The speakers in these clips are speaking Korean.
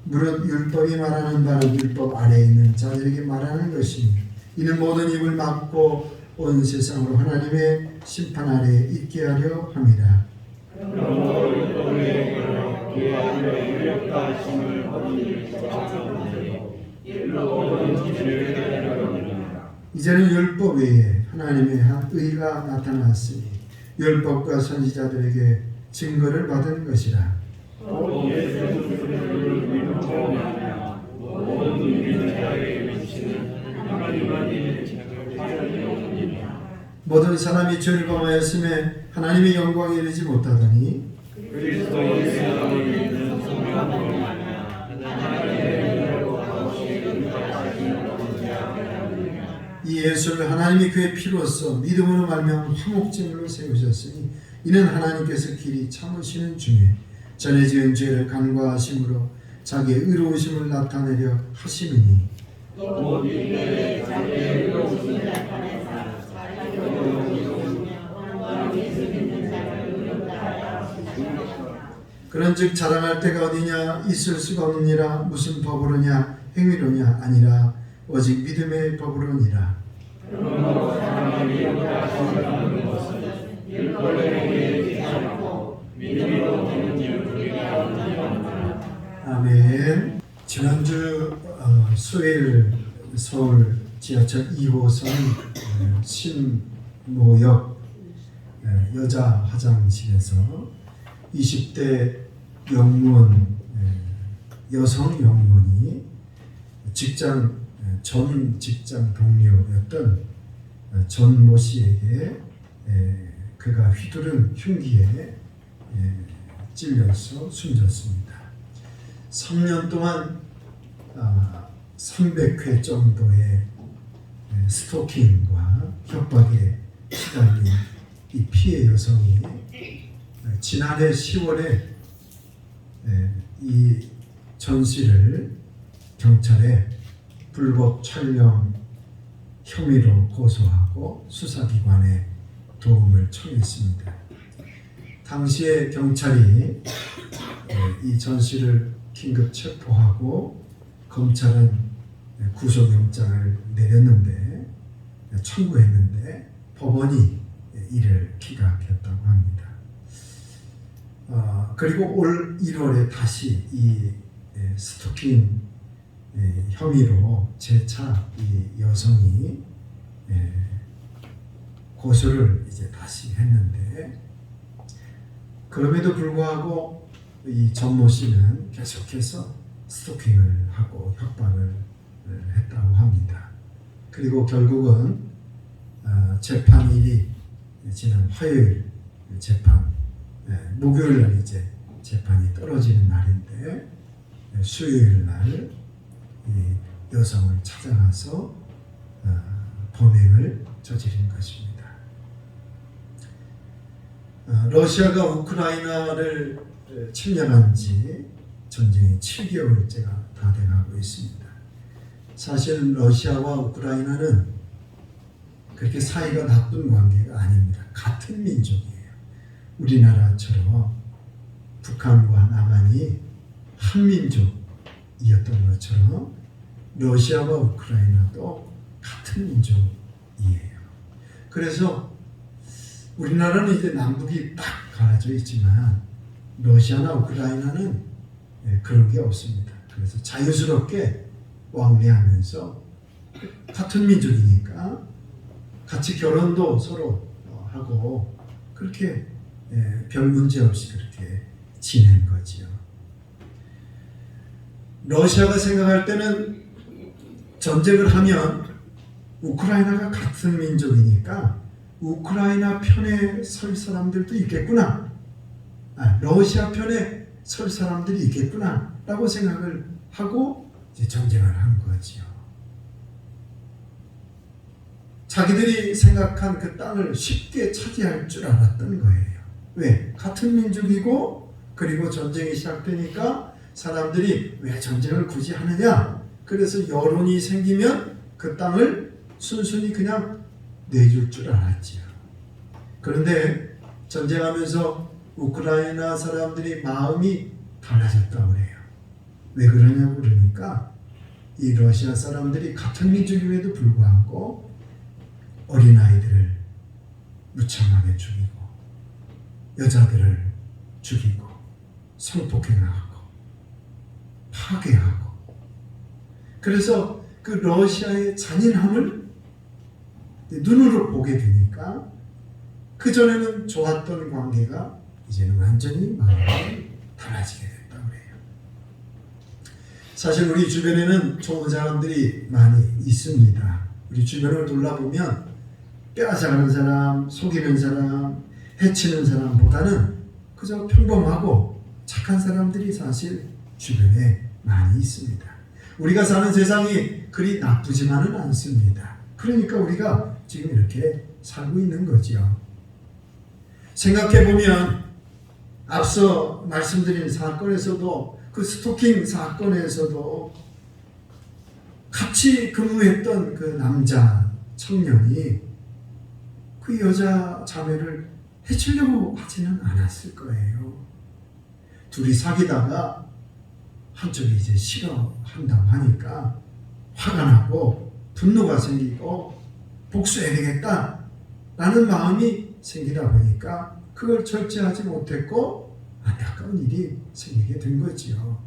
무릇 율법이 말하는 바는 율법 아래에 있는 자들에게 말하는 것이니 이는 모든 입을 막고 온 세상으로 하나님의 심판 아래에 있게 하려 함이라. 그러므로 율법에 계하여 유력과 하심을 어디를 일로 모든 죄를 깨달으리라. 이제는 율법 외에 하나님의 의가 나타났으니 율법과 선지자들에게 증거를 받은 것이라. 또 예수 그리스도를 믿음으로 모든 믿는 자에게 미치는 하나님의 책을 받으리라. 모든 사람이 죄를 범하였음에 하나님의 영광에 이르지 못하더니 그리스도 예수를 믿는 소명으로 하나님의 은혜로 하시는 이 예수를 하나님이 그의 피로써 믿음으로 말미암아 화목제물로 세우셨으니 이는 하나님께서 길이 참으시는 중에 전에 지은 죄를 간과하심으로 자기의 의로우심을 나타내려 하심이니 또 이에 자기의 의로우심을 나타내사 자기의 그런즉 자랑할 때가 어디냐 있을 수가 없느니라. 무슨 법으로냐 행위로냐 아니라 오직 믿음의 법으로니라. 그러므로 사람이 하시는 것은 율법에 의지 않고 믿음으로 되는 일을 하느니라. 아멘. 지난주 수요일 서울 지하철 2호선 신모역 여자 화장실에서 20대 영문 여성 영문이 전 직장 동료였던 전모 씨에게 그가 휘두른 흉기에 찔려서 숨졌습니다. 3년 동안 300회 정도의 스토킹과 협박에 시달린 이 피해 여성이 지난해 10월에 이 전 씨를 경찰에 불법 촬영 혐의로 고소하고 수사기관에 도움을 청했습니다. 당시에 경찰이 이 전 씨를 긴급 체포하고 검찰은 구속영장을 내렸는데 청구했는데 법원이 이를 기각했다고 합니다. 그리고 올 1월에 다시 이 스토킹 혐의로 재차 이 여성이 고소를 이제 다시 했는데 그럼에도 불구하고 이 전모 씨는 계속해서 스토킹을 하고 협박을 했다고 합니다. 그리고 결국은 재판일이 지난 화요일 재판 목요일 날 이제 재판이 떨어지는 날인데 수요일 날 이 여성을 찾아가서 범행을 저지른 것입니다. 러시아가 우크라이나를 침략한 지 전쟁이 7개월째가 다 돼가고 있습니다. 사실 러시아와 우크라이나는 그렇게 사이가 나쁜 관계가 아닙니다. 같은 민족이에요. 우리나라처럼 북한과 남한이 한 민족이었던 것처럼 러시아와 우크라이나도 같은 민족이에요. 그래서 우리나라는 이제 남북이 딱 갈라져 있지만 러시아나 우크라이나는 그런 게 없습니다. 그래서 자유스럽게 왕래하면서 같은 민족이니까 같이 결혼도 서로 하고 그렇게 별 문제 없이 그렇게 지낸 거지요. 러시아가 생각할 때는 전쟁을 하면 우크라이나가 같은 민족이니까 우크라이나 편에 설 사람들도 있겠구나. 러시아 편에 설 사람들이 있겠구나 라고 생각을 하고 이제 전쟁을 한 거지요. 자기들이 생각한 그 땅을 쉽게 차지할 줄 알았던 거예요. 왜? 같은 민족이고 그리고 전쟁이 시작되니까 사람들이 왜 전쟁을 굳이 하느냐? 그래서 여론이 생기면 그 땅을 순순히 그냥 내줄 줄 알았지요. 그런데 전쟁하면서 우크라이나 사람들이 마음이 달라졌다고 그래요. 왜 그러냐고 그러니까 이 러시아 사람들이 같은 민족임에도 불구하고 어린아이들을 무참하게 죽이고 여자들을 죽이고 성폭행하고 파괴하고, 그래서 그 러시아의 잔인함을 눈으로 보게 되니까 그전에는 좋았던 관계가 이제는 완전히 마음이 달라지게 됐다고 그래요. 사실 우리 주변에는 좋은 사람들이 많이 있습니다. 우리 주변을 둘러보면 빼앗아가는 사람, 속이는 사람, 해치는 사람보다는 그저 평범하고 착한 사람들이 사실 주변에 많이 있습니다. 우리가 사는 세상이 그리 나쁘지만은 않습니다. 그러니까 우리가 지금 이렇게 살고 있는 거죠. 생각해보면 앞서 말씀드린 사건에서도, 그 스토킹 사건에서도 같이 근무했던 그 남자 청년이 그 여자 자매를 해치려고 하지는 않았을 거예요. 둘이 사귀다가 한쪽이 이제 싫어한다고 하니까 화가 나고 분노가 생기고 복수해야 되겠다라는 마음이 생기다 보니까 그걸 절제하지 못했고 안타까운 일이 생기게 된 거지요.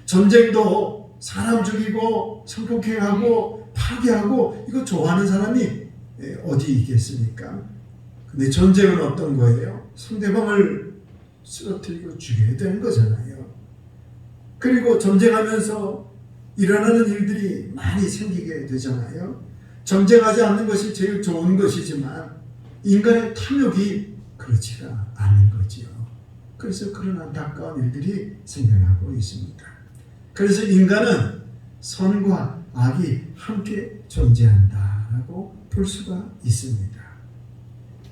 전쟁도 사람 죽이고 성폭행하고 파괴하고 이거 좋아하는 사람이 어디 있겠습니까? 근데 전쟁은 어떤 거예요? 상대방을 쓰러뜨리고 죽여야 되는 거잖아요. 그리고 전쟁하면서 일어나는 일들이 많이 생기게 되잖아요. 전쟁하지 않는 것이 제일 좋은 것이지만 인간의 탐욕이 그렇지가 않은 거지요. 그래서 그런 안타까운 일들이 생겨나고 있습니다. 그래서 인간은 선과 악이 함께 존재한다라고 볼 수가 있습니다.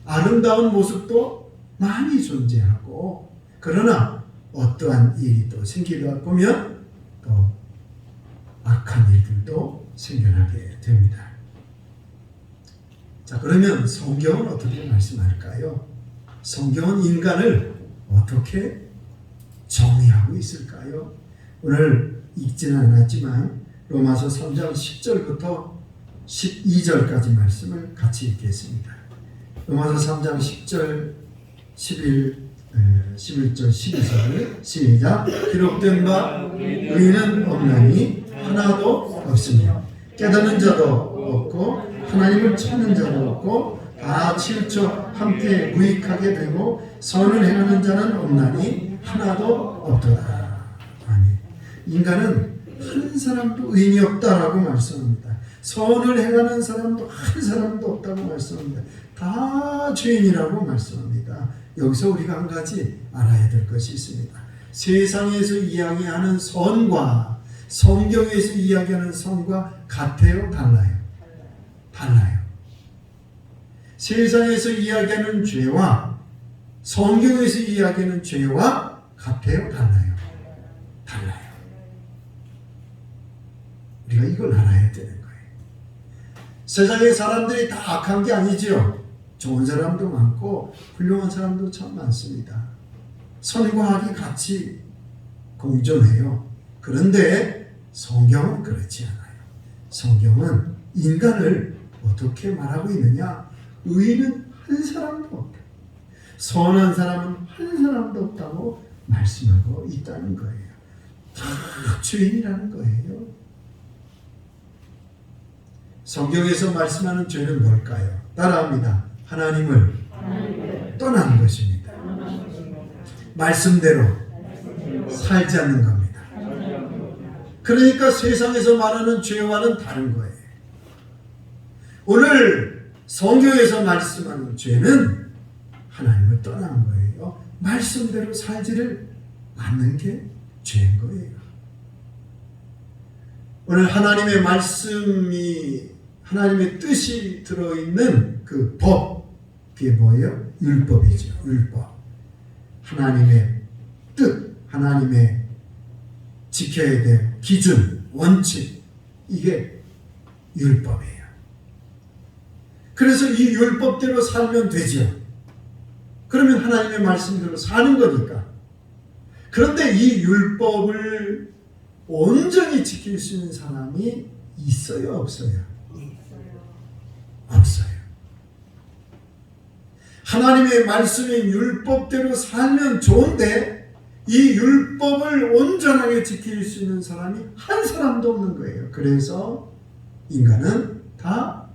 아름다운 모습도 많이 존재하고, 그러나 어떠한 일이 또 생기다 보면 또 악한 일들도 생겨나게 됩니다. 자, 그러면 성경은 어떻게 말씀할까요? 성경은 인간을 어떻게 정의하고 있을까요? 오늘 읽지는 않았지만 로마서 3장 10절부터 12절까지 말씀을 같이 읽겠습니다. 로마서 3장 10절, 11절, 12절 시작. 기록된 바 의인은 없나니 하나도 없으며 깨닫는 자도 없고 하나님을 찾는 자도 없고 다 치우쳐 함께 무익하게 되고 선을 행하는 자는 없나니 하나도 없도다. 아멘. 인간은 한 사람도 의인이 없다라고 말씀합니다. 선을 행하는 사람도 한 사람도 없다고 말씀합니다. 다 죄인이라고 말씀합니다. 여기서 우리가 한 가지 알아야 될 것이 있습니다. 세상에서 이야기하는 선과 성경에서 이야기하는 선과 같아요? 달라요? 달라요. 세상에서 이야기하는 죄와 성경에서 이야기하는 죄와 같아요? 달라요? 달라요. 우리가 이걸 알아야 되는 거예요. 세상의 사람들이 다 악한 게 아니죠. 좋은 사람도 많고 훌륭한 사람도 참 많습니다. 선과 악이 같이 공존해요. 그런데 성경은 그렇지 않아요. 성경은 인간을 어떻게 말하고 있느냐? 의인은 한 사람도 없다. 선한 사람은 한 사람도 없다고 말씀하고 있다는 거예요. 다 죄인이라는 거예요. 성경에서 말씀하는 죄는 뭘까요? 따라합니다. 하나님을 떠나는 것입니다. 말씀대로 살지 않는 겁니다. 그러니까 세상에서 말하는 죄와는 다른 거예요. 오늘 성경에서 말씀하는 죄는 하나님을 떠나는 거예요. 말씀대로 살지를 않는 게 죄인 거예요. 오늘 하나님의 말씀이, 하나님의 뜻이 들어있는 그 법, 그게 뭐예요? 율법이죠. 율법. 하나님의 뜻, 하나님의 지켜야 될 기준, 원칙, 이게 율법이에요. 그래서 이 율법대로 살면 되죠. 그러면 하나님의 말씀대로 사는 거니까. 그런데 이 율법을 온전히 지킬 수 있는 사람이 있어요, 없어요? 없어요. 하나님의 말씀인 율법대로 살면 좋은데 이 율법을 온전하게 지킬 수 있는 사람이 한 사람도 없는 거예요. 그래서 인간은 다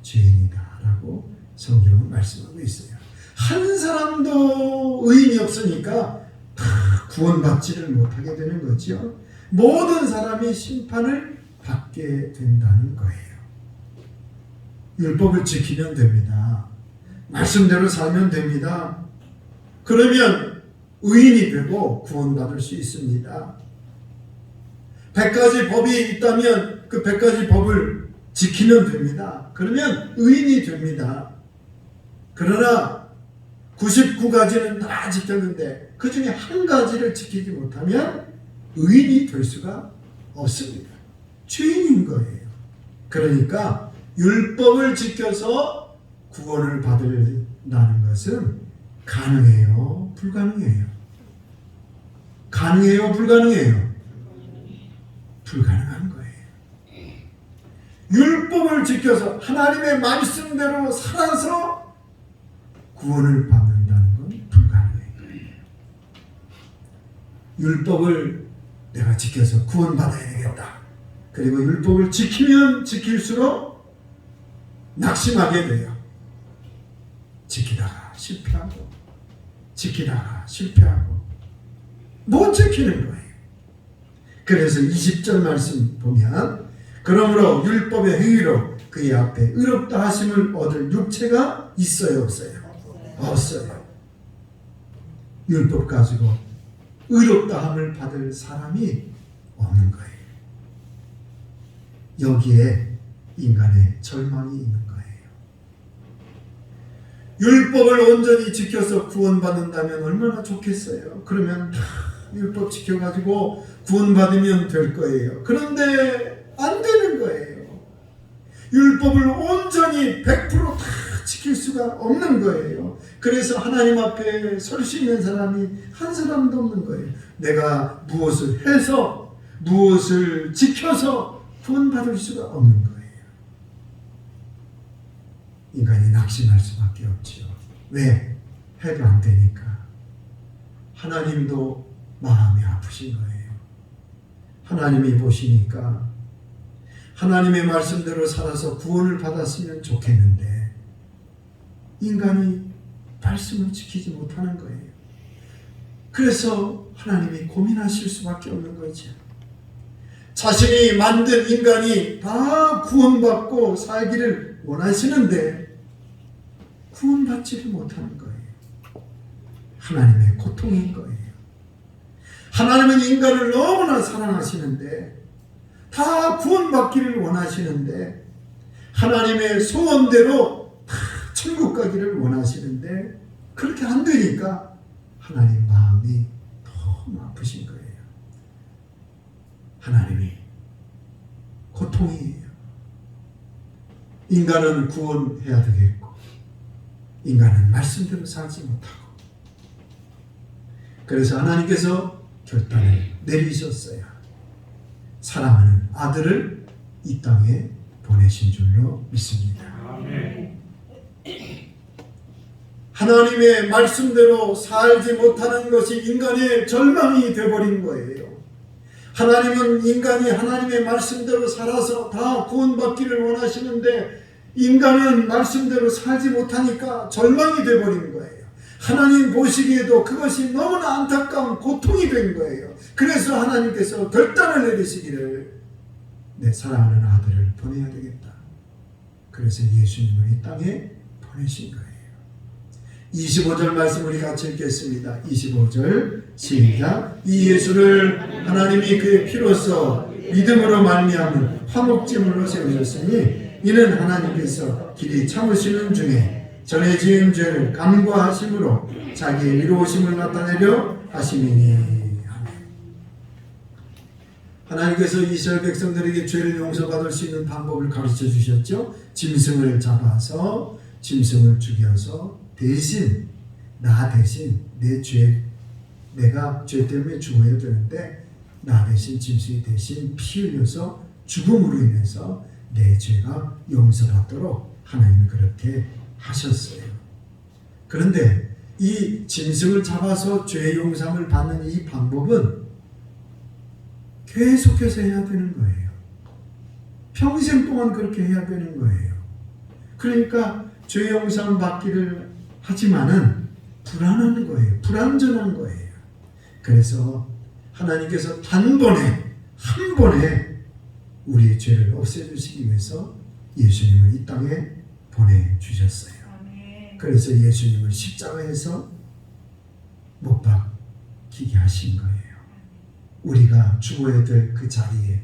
죄인이다 라고 성경은 말씀하고 있어요. 한 사람도 의인이 없으니까 다 구원받지를 못하게 되는 거죠. 모든 사람이 심판을 받게 된다는 거예요. 율법을 지키면 됩니다. 말씀대로 살면 됩니다. 그러면 의인이 되고 구원받을 수 있습니다. 100가지 법이 있다면 그 100가지 법을 지키면 됩니다. 그러면 의인이 됩니다. 그러나 99가지는 다 지켰는데 그 중에 한 가지를 지키지 못하면 의인이 될 수가 없습니다. 죄인인 거예요. 그러니까 율법을 지켜서 구원을 받는다는 것은 가능해요? 불가능해요? 가능해요? 불가능해요? 불가능한 거예요. 율법을 지켜서 하나님의 말씀대로 살아서 구원을 받는다는 건 불가능해요. 율법을 내가 지켜서 구원받아야 되겠다. 그리고 율법을 지키면 지킬수록 낙심하게 돼요. 지키다가 실패하고 지키다가 실패하고 못 지키는 거예요. 그래서 20절 말씀 보면 그러므로 율법의 행위로 그의 앞에 의롭다 하심을 얻을 육체가 있어요, 없어요? 없어요. 율법 가지고 의롭다 함을 받을 사람이 없는 거예요. 여기에 인간의 절망이 있는 거예요. 율법을 온전히 지켜서 구원받는다면 얼마나 좋겠어요. 그러면 다 율법 지켜가지고 구원받으면 될 거예요. 그런데 안 되는 거예요. 율법을 온전히 100% 다 지킬 수가 없는 거예요. 그래서 하나님 앞에 설 수 있는 사람이 한 사람도 없는 거예요. 내가 무엇을 해서 무엇을 지켜서 구원받을 수가 없는 거예요. 인간이 낙심할 수밖에 없지요. 왜? 해도 안 되니까. 하나님도 마음이 아프신 거예요. 하나님이 보시니까 하나님의 말씀대로 살아서 구원을 받았으면 좋겠는데 인간이 말씀을 지키지 못하는 거예요. 그래서 하나님이 고민하실 수밖에 없는 거죠. 자신이 만든 인간이 다 구원받고 살기를 원하시는데 구원받지를 못하는 거예요. 하나님의 고통인 거예요. 하나님은 인간을 너무나 사랑하시는데 다 구원받기를 원하시는데 하나님의 소원대로 다 천국 가기를 원하시는데 그렇게 안 되니까 하나님 마음이 너무 아프신 거예요. 하나님이 고통이에요. 인간은 구원해야 되겠고 인간은 말씀대로 살지 못하고 그래서 하나님께서 결단을 내리셨어요. 사랑하는 아들을 이 땅에 보내신 줄로 믿습니다. 아멘. 하나님의 말씀대로 살지 못하는 것이 인간의 절망이 되어버린 거예요. 하나님은 인간이 하나님의 말씀대로 살아서 다 구원받기를 원하시는데 인간은 말씀대로 살지 못하니까 절망이 되어버린 거예요. 하나님 보시기에도 그것이 너무나 안타까운 고통이 된 거예요. 그래서 하나님께서 결단을 내리시기를 내 사랑하는 아들을 보내야 되겠다. 그래서 예수님을 이 땅에 보내신 거예요. 25절 말씀 우리 같이 읽겠습니다. 25절 시작. 이 예수를 하나님이 그의 피로써 믿음으로 말미암은 화목제물로 세우셨으니 이는 하나님께서 길이 참으시는 중에 전에 지은 죄를 간과하심으로 자기의 의로우심을 나타내려 하심이니. 아멘. 하나님께서 이스라엘 백성들에게 죄를 용서받을 수 있는 방법을 가르쳐 주셨죠. 짐승을 잡아서 짐승을 죽여서 대신 나 대신 내 죄 내가 죄 때문에 죽어야 되는데 나 대신 짐승이 대신 피 흘려서 죽음으로 인해서 내 죄가 용서받도록 하나님은 그렇게 하셨어요. 그런데 이 짐승을 잡아서 죄 용서를 받는 이 방법은 계속해서 해야 되는 거예요. 평생 동안 그렇게 해야 되는 거예요. 그러니까 죄 용서를 받기를 하지만은 불안한 거예요. 불안전한 거예요. 그래서 하나님께서 단번에 한 번에 우리의 죄를 없애주시기 위해서 예수님을 이 땅에 보내주셨어요. 그래서 예수님을 십자가에서 못 박히게 하신 거예요. 우리가 죽어야 될 그 자리에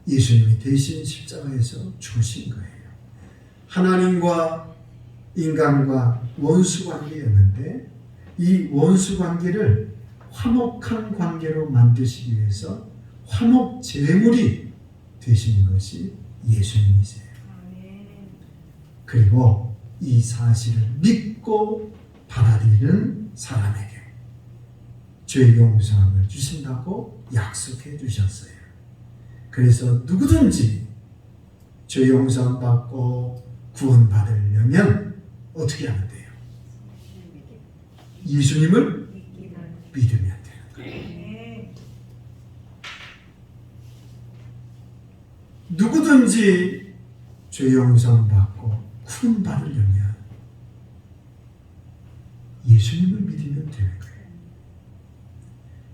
예수님이 대신 십자가에서 죽으신 거예요. 하나님과 인간과 원수 관계였는데 이 원수 관계를 화목한 관계로 만드시기 위해서 화목 제물이 되시는 것이 예수님이세요. 그리고 이 사실을 믿고 받아들이는 사람에게 죄 용서함을 주신다고 약속해 주셨어요. 그래서 누구든지 죄 용서함 받고 구원받으려면 어떻게 하면 돼요? 예수님을 믿으면 되는 거예요. 누구든지 죄 용서함 받고 구원받으려면 예수님을 믿으면 되는 거예요.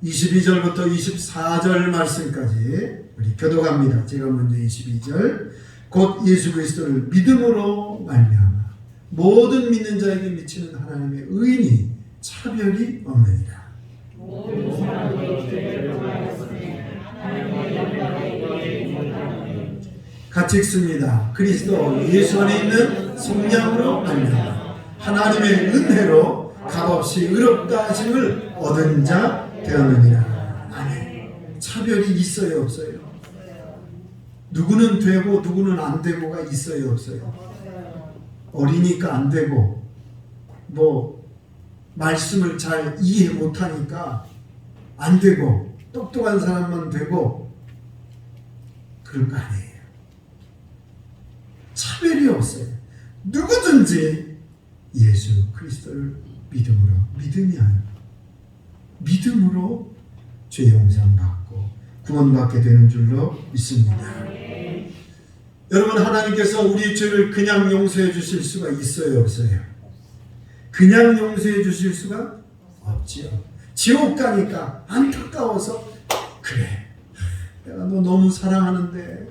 22절부터 24절 말씀까지 우리 교독합니다. 제가 먼저 22절 곧 예수 그리스도를 믿음으로 말미암아 모든 믿는 자에게 미치는 하나님의 의인이 차별이 없느니라. 모든 사람의 죄를 통하였으니 하나님의 영광에 이르지 못하느니. 같이 읽습니다. 그리스도 예수 안에 있는 성령으로 말미암아 하나님의 은혜로 값없이 의롭다 하심을 얻은 자 되었느니라. 아멘. 차별이 있어요, 없어요? 누구는 되고 누구는 안 되고가 있어요, 없어요? 어리니까 안 되고 뭐 말씀을 잘 이해 못하니까 안 되고 똑똑한 사람만 되고 그런 거 아니에요. 차별이 없어요. 누구든지 예수 그리스도를 믿음으로 죄 용서함 받고 구원받게 되는 줄로 믿습니다. 여러분, 하나님께서 우리의 죄를 그냥 용서해 주실 수가 있어요, 없어요? 그냥 용서해 주실 수가 없지요. 지옥 가니까 안타까워서 그래, 내가 너 너무 사랑하는데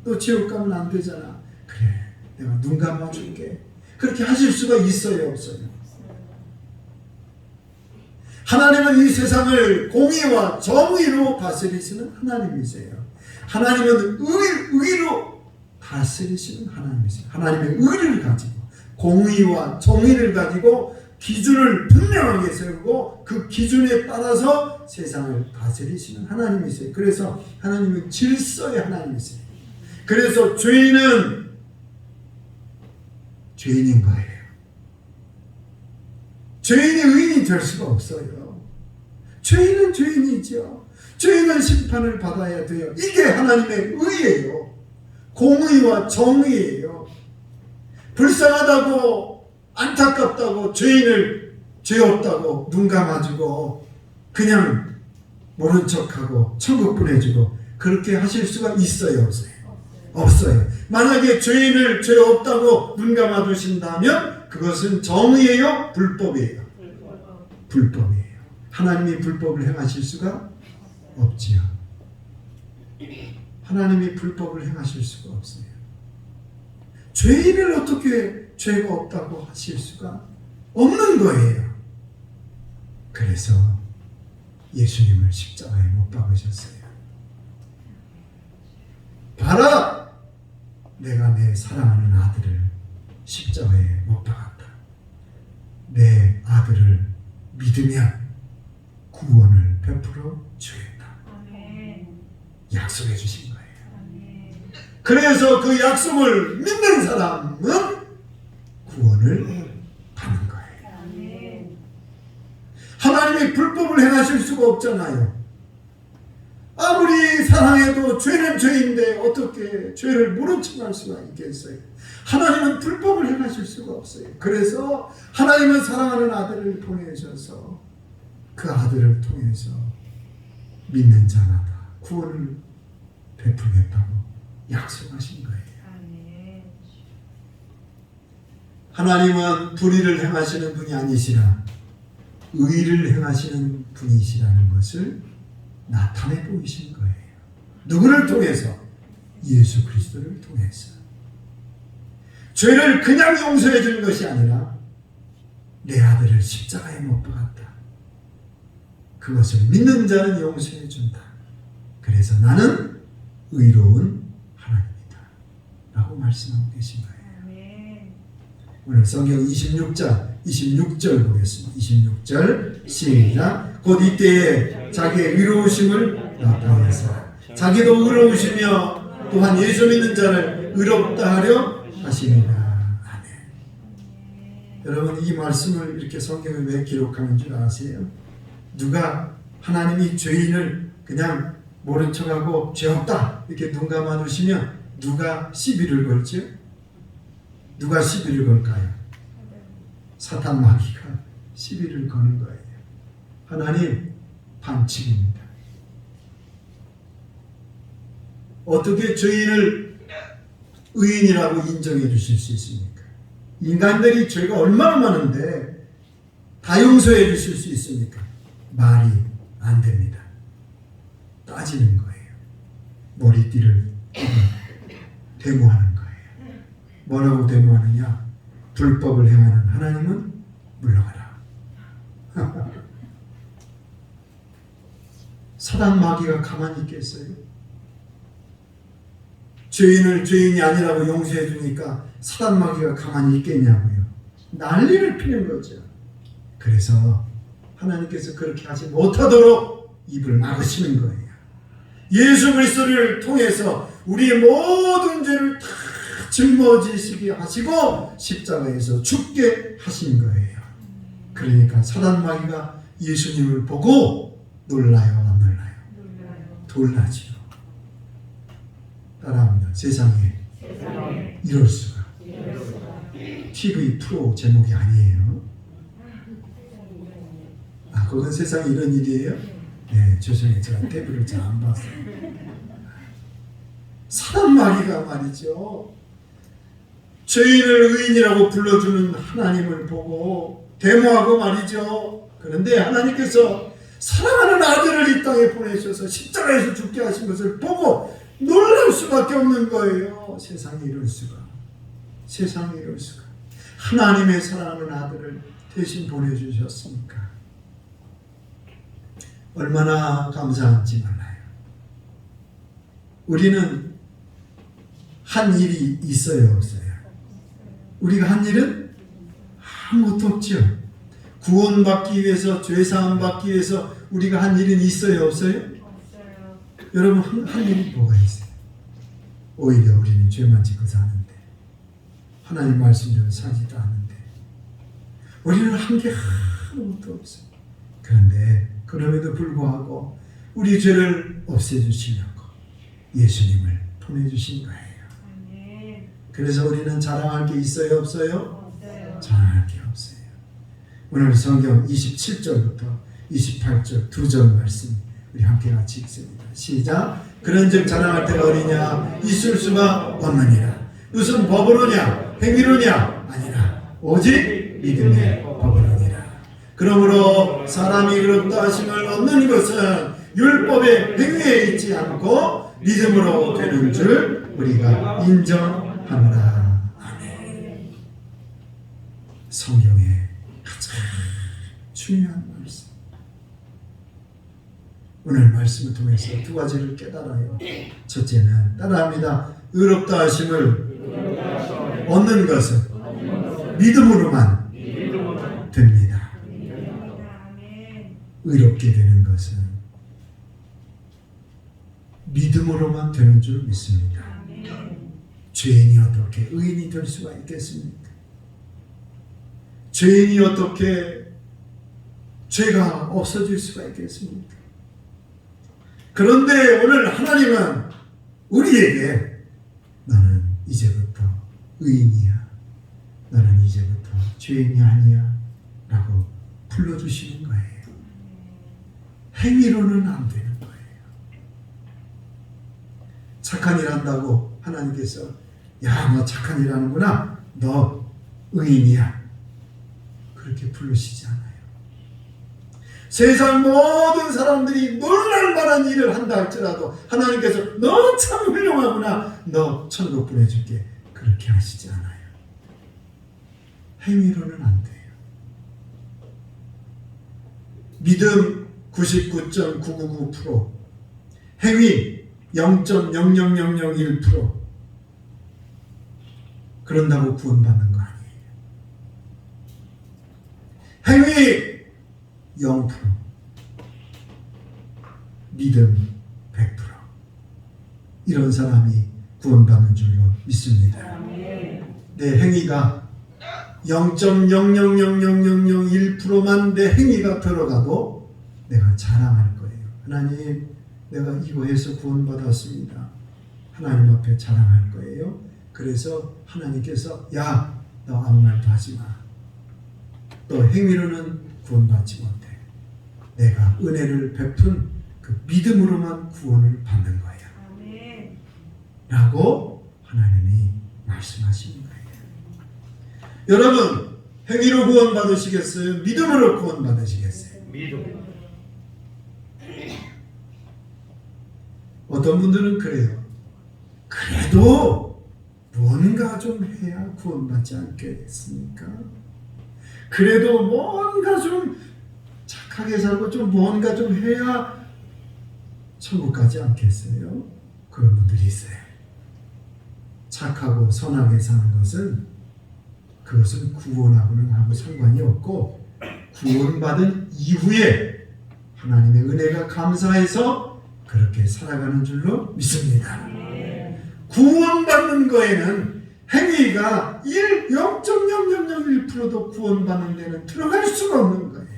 너 지옥 가면 안 되잖아. 그래, 내가 눈 감아줄게. 그렇게 하실 수가 있어요, 없어요? 하나님은 이 세상을 공의와 정의로 다스리시는 하나님이세요. 하나님은 의로 다스리시는 하나님이세요. 하나님의 의를 가지고 공의와 정의를 가지고 기준을 분명하게 세우고 그 기준에 따라서 세상을 다스리시는 하나님이세요. 그래서 하나님은 질서의 하나님이세요. 그래서 죄인은 죄인인 거예요. 죄인이 의인이 될 수가 없어요. 죄인은 죄인이죠. 죄인은 심판을 받아야 돼요. 이게 하나님의 의예요. 공의와 정의예요. 불쌍하다고 안타깝다고 죄인을 죄 없다고 눈 감아주고 그냥 모른 척하고 천국 보내주고 그렇게 하실 수가 있어요, 없어요? 없어요. 만약에 죄인을 죄 없다고 눈 감아두신다면 그것은 정의예요, 불법이에요? 불법이에요. 하나님이 불법을 행하실 수가 없지요. 하나님이 불법을 행하실 수가 없어요. 죄인을 어떻게 죄가 없다고 하실 수가 없는 거예요. 그래서 예수님을 십자가에 못 박으셨어요. 봐라! 내가 내 사랑하는 아들을 십자가에 못 박았다. 내 아들을 믿으면 구원을 베풀어 주겠다. 약속해 주신 거예요. 그래서 그 약속을 믿는 사람은 구원을 받는 거예요. 하나님의 하나님이 불법을 행하실 수가 없잖아요. 아무리 사랑해도 죄는 죄인데 어떻게 죄를 모른 척할 수가 있겠어요? 하나님은 불법을 행하실 수가 없어요. 그래서 하나님은 사랑하는 아들을 보내셔서 그 아들을 통해서 믿는 자마다 구원을 베풀겠다고 약속하신 거예요. 하나님은 불의를 행하시는 분이 아니시라 의를 행하시는 분이시라는 것을 나타내 보이신 거예요. 누구를 통해서? 예수 그리스도를 통해서. 죄를 그냥 용서해 주는 것이 아니라 내 아들을 십자가에 못 박았다. 그것을 믿는 자는 용서해 준다. 그래서 나는 의로운 하나님이다. 라고 말씀하고 계신 거예요. 오늘 성경 26절 보겠습니다. 26절 시작. 곧 이때에 자기의 의로우심을 나타내사 자기도 의로우시며 또한 예수 믿는 자를 의롭다 하려 하시니라. 아멘. 여러분 이 말씀을 이렇게 성경에 왜 기록하는 줄 아세요? 누가 하나님이 죄인을 그냥 모른 척하고 죄 없다 이렇게 눈 감아 두시면 누가 시비를 걸죠? 누가 시비를 걸까요? 사탄 마귀가 시비를 거는 거예요. 하나님 반칙입니다. 어떻게 죄인을 의인이라고 인정해 주실 수 있습니까? 인간들이 죄가 얼마나 많은데 다 용서해 주실 수 있습니까? 말이 안 됩니다. 따지는 거예요. 머리띠를 데모하는 거예요. 뭐라고 데모하느냐? 불법을 행하는 하나님은 물러가라. 사단 마귀가 가만히 있겠어요? 죄인을 죄인이 아니라고 용서해 주니까 사단 마귀가 가만히 있겠냐고요. 난리를 피는 거죠. 그래서 하나님께서 그렇게 하지 못하도록 입을 막으시는 거예요. 예수 그리스도를 통해서 우리의 모든 죄를 다 짊어지시게 하시고 십자가에서 죽게 하신 거예요. 그러니까 사단 마귀가 예수님을 보고 놀라요, 안 놀라요? 놀라지요. 따라합니다. 세상에 이럴 수가. TV 프로 제목이 아니에요. 아, 그건 세상에 이런 일이에요? 네, 죄송해요. 제가 TV를 잘 안 봤어요. 사단 마귀가 말이죠. 죄인을 의인이라고 불러주는 하나님을 보고 데모하고 말이죠. 그런데 하나님께서 사랑하는 아들을 이 땅에 보내셔서 십자가에서 죽게 하신 것을 보고 놀랄 수밖에 없는 거예요. 세상에 이럴 수가. 세상에 이럴 수가. 하나님의 사랑하는 아들을 대신 보내주셨으니까 얼마나 감사한지 몰라요. 우리는 한 일이 있어요, 없어요? 우리가 한 일은 아무것도 없죠. 구원받기 위해서, 죄사함 받기 위해서 우리가 한 일은 있어요, 없어요? 없어요. 여러분 한 일이 뭐가 있어요? 오히려 우리는 죄만 짓고 사는데 하나님 말씀대로 살지도 않는데 우리는 한 게 아무것도 없어요. 그런데 그럼에도 불구하고 우리 죄를 없애주시려고 예수님을 보내주신 거예요. 그래서 우리는 자랑할 게 있어요, 없어요? 없어요. 자랑할 게 없어요. 오늘 성경 27절부터 28절 두 절 말씀 우리 함께 같이 읽습니다. 시작. 그런즉 자랑할 때가 어디냐? 있을 수가 없느니라. 무슨 법으로냐? 행위로냐? 아니라 오직 믿음의 법으로니라. 그러므로 사람이 의롭다 하심을 얻는 것은 율법의 행위에 있지 않고 믿음으로 되는 줄 우리가 인정하노라. 아멘. 성경의 가장 중요한 말씀. 오늘 말씀을 통해서 두 가지를 깨달아요. 첫째는 따라합니다. 의롭다 하심을 얻는 것은 믿음으로만 됩니다. 의롭게 되는 것은 믿음으로만 되는 줄 믿습니다. 죄인이 어떻게 의인이 될 수가 있겠습니까? 죄인이 어떻게 죄가 없어질 수가 있겠습니까? 그런데 오늘 하나님은 우리에게 너는 이제부터 의인이야, 너는 이제부터 죄인이 아니야 라고 불러주시는 거예요. 행위로는 안 되는 거예요. 착한 일 한다고 하나님께서 야, 너 착한 일 하는구나, 너 의인이야, 그렇게 부르시지 않아요. 세상 모든 사람들이 놀랄 만한 일을 한다 할지라도 하나님께서 너 참 훌륭하구나, 너 천국 보내줄게, 그렇게 하시지 않아요. 행위로는 안 돼요. 믿음 99.999%, 행위 0.00001%. 그런다고 구원받는 거 아니에요. 행위 0%, 믿음 100%. 이런 사람이 구원받는 줄로 믿습니다. 내 행위가 0.0000001%만 내 행위가 들어가도 내가 자랑할 거예요. 하나님, 내가 이거 해서 구원받았습니다. 하나님 앞에 자랑할 거예요. 그래서 하나님께서 야, 너 아무 말도 하지 마. 또 행위로는 구원받지 못해. 내가 은혜를 베푼 그 믿음으로만 구원을 받는 거야. 라고 하나님이 말씀하시는 거예요. 여러분, 행위로 구원받으시겠어요? 믿음으로 구원받으시겠어요? 믿음. 어떤 분들은 그래요. 그래도 뭔가 좀 해야 구원받지 않겠습니까? 그래도 뭔가 좀 착하게 살고 좀 뭔가 좀 해야 천국 가지 않겠어요? 그런 분들이 있어요. 착하고 선하게 사는 것은 그것은 구원하고는 아무 상관이 없고 구원받은 이후에 하나님의 은혜가 감사해서 그렇게 살아가는 줄로 믿습니다. 구원받는 거에는 행위가 0.0001%도 구원받는 데는 들어갈 수가 없는 거예요.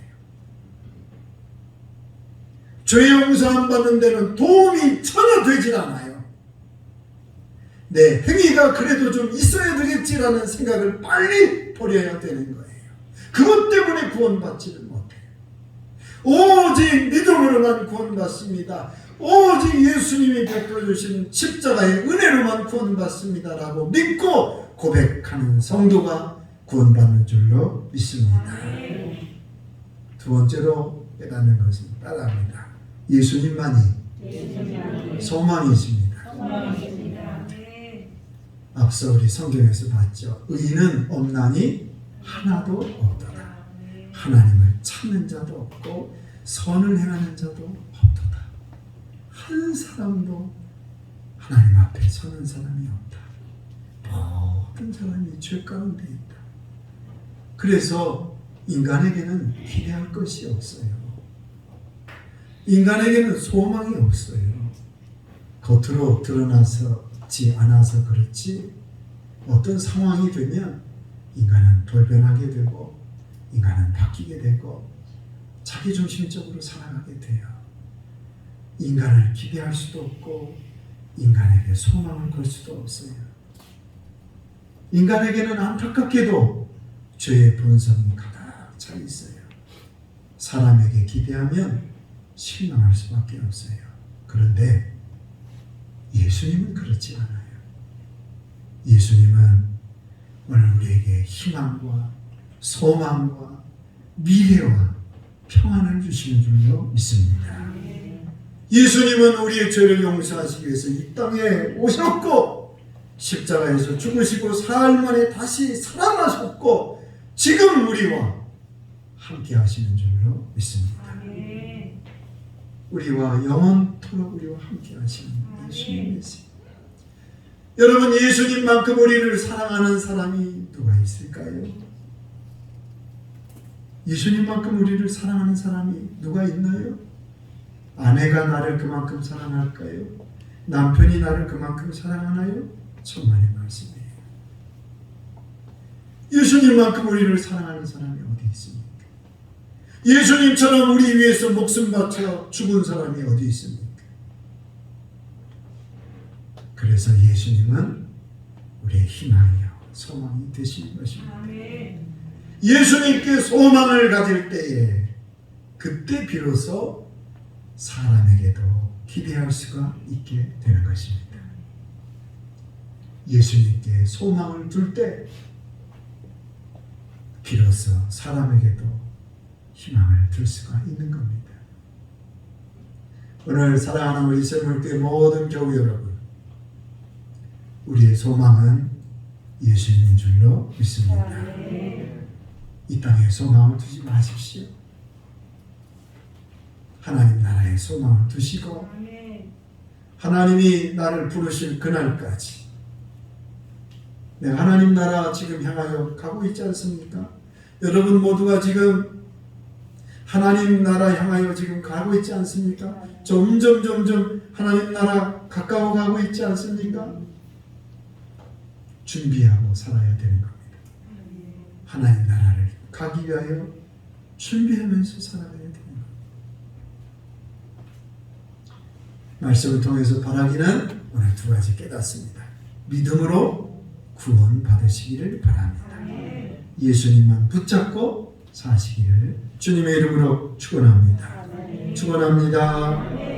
죄 용서 안 받는 데는 도움이 전혀 되질 않아요. 내 행위가 그래도 좀 있어야 되겠지라는 생각을 빨리 버려야 되는 거예요. 그것 때문에 구원받지는 못해요. 오직 믿음으로만 구원받습니다. 오직 예수님이 베풀어 주신 십자가의 은혜로만 구원받습니다라고 믿고 고백하는 성도가 구원받는 줄로 믿습니다. 두 번째로 깨닫는 것은 따라합니다. 예수님만이 소망이십니다. 앞서 우리 성경에서 봤죠. 의인은 없나니 하나도 없도다. 하나님을 찾는 자도 없고 선을 행하는 자도 없도다. 한 사람도 하나님 앞에 서는 사람이 없다. 모든 사람이 죄 가운데 있다. 그래서 인간에게는 기대할 것이 없어요. 인간에게는 소망이 없어요. 겉으로 드러나지 않아서 그렇지 어떤 상황이 되면 인간은 돌변하게 되고 인간은 바뀌게 되고 자기중심적으로 살아가게 돼요. 인간을 기대할 수도 없고 인간에게 소망을 걸 수도 없어요. 인간에게는 안타깝게도 죄의 본성이 가득 차 있어요. 사람에게 기대하면 실망할 수밖에 없어요. 그런데 예수님은 그렇지 않아요. 예수님은 오늘 우리에게 희망과 소망과 미래와 평안을 주시는 줄로 믿습니다. 예수님은 우리의 죄를 용서하시기 위해서 이 땅에 오셨고 십자가에서 죽으시고 사흘 만에 다시 살아나셨고 지금 우리와 함께 하시는 줄로 믿습니다. 우리와 영원토록 우리와 함께 하시는 예수님이세요. 여러분, 예수님만큼 우리를 사랑하는 사람이 누가 있을까요? 예수님만큼 우리를 사랑하는 사람이 누가 있나요? 아내가 나를 그만큼 사랑할까요? 남편이 나를 그만큼 사랑하나요? 천만의 말씀이에요. 예수님만큼 우리를 사랑하는 사람이 어디 있습니까? 예수님처럼 우리 위해서 목숨 바쳐 죽은 사람이 어디 있습니까? 그래서 예수님은 우리의 희망이요 소망이 되시는 것입니다. 예수님께 소망을 가질 때에 그때 비로소 사람에게도 기대할 수가 있게 되는 것입니다. 예수님께 소망을 둘 때 비로소 사람에게도 희망을 줄 수가 있는 겁니다. 오늘 사랑하는 우리 샘물교회 모든 교우 여러분, 우리의 소망은 예수님인 줄로 믿습니다. 이 땅에 소망을 두지 마십시오. 하나님 나라에 소망을 두시고 하나님이 나를 부르실 그날까지 내가 하나님 나라 지금 향하여 가고 있지 않습니까? 여러분 모두가 지금 하나님 나라 향하여 지금 가고 있지 않습니까? 점점 하나님 나라 가까워 가고 있지 않습니까? 준비하고 살아야 되는 겁니다. 하나님 나라를 가기 위하여 준비하면서 살아야 되는 겁니다. 말씀을 통해서 바라기는 오늘 두 가지 깨닫습니다. 믿음으로 구원 받으시기를 바랍니다. 예수님만 붙잡고 사시기를 주님의 이름으로 축원합니다. 축원합니다.